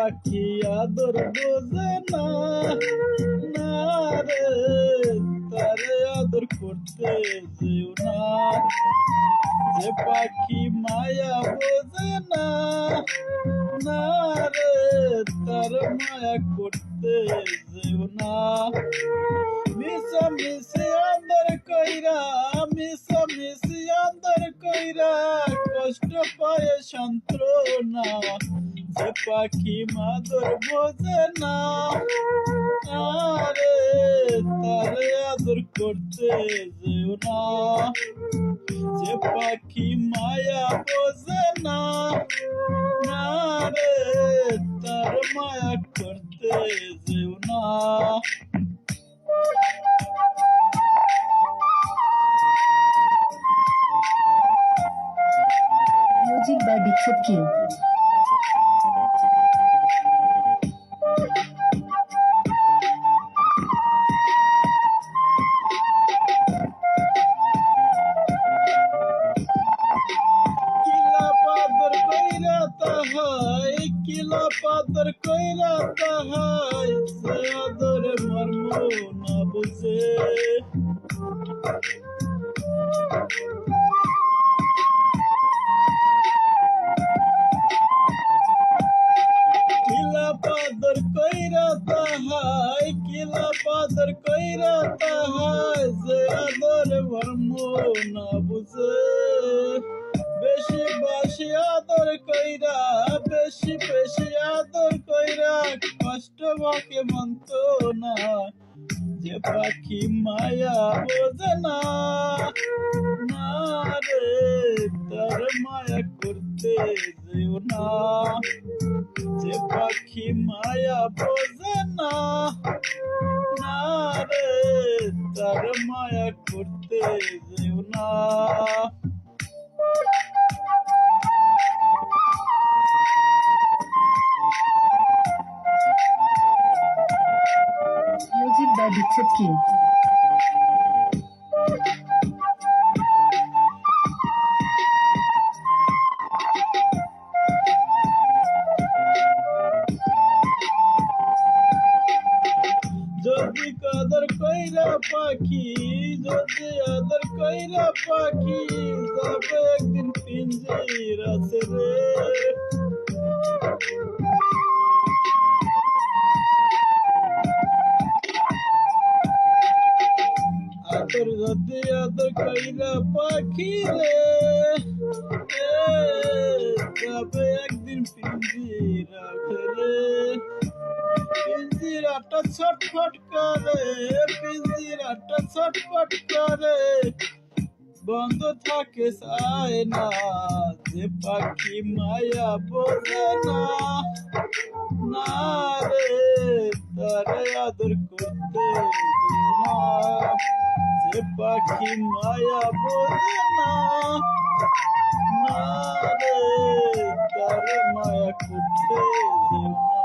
পাখি আদর বোঝে না, না রে তারে আদর করতে যেও না। যে পাখি মায়া বোঝে না, না রে তার মায়া করতে যেও না। মিশা মিশি আদর কইরা, মিশা মিশি আদর কইরা কষ্ট পায় যন্ত্রণা। যে পাখি মাদর বোঝে না, আরে তারে আদর করতে যেও না। যে পাখি মায়া বোঝে না, না রে তার মায়া করতে যেও না। Music by Bigfoot King. কিলা পাদর কইরা তাহাই সে আদরে মর্ম না বুঝে। কিলা পাদর কইরা তাহাই, কিলা পাদর কইরা তাহাই সে আদরে মর্ম না বুঝে। বেশি বেশি আদর কইরা, বেশি বেশি আদর কইরা কষ্ট বাকে মানত না। যে পাখি মায়া বোঝে না, না রে তার মায়া করতে যেও না। যে পাখি মায়া বোঝে না, না রে তার মায়া করতে যেও না। Music by Bigfoot King. যদি কদর কইরা পাখি, যদি আদর কইরা পাখি যাবে একদিন পিঞ্জিরা ছেড়ে। আদর যদি আদর কইরা পাখি রে, যাবে একদিন পিঞ্জিরা ছেড়ে। পিঞ্জিরাটা ছটফট করে, পিঞ্জিরাটা ছটফট করে বন্ধ থাকে চায় না। যে পাখি মায়া বোঝে না, না রে তারে আদর করতে যেও না। যে পাখি মায়া বোঝে না, না রে তারে মায়া করতে যেও না।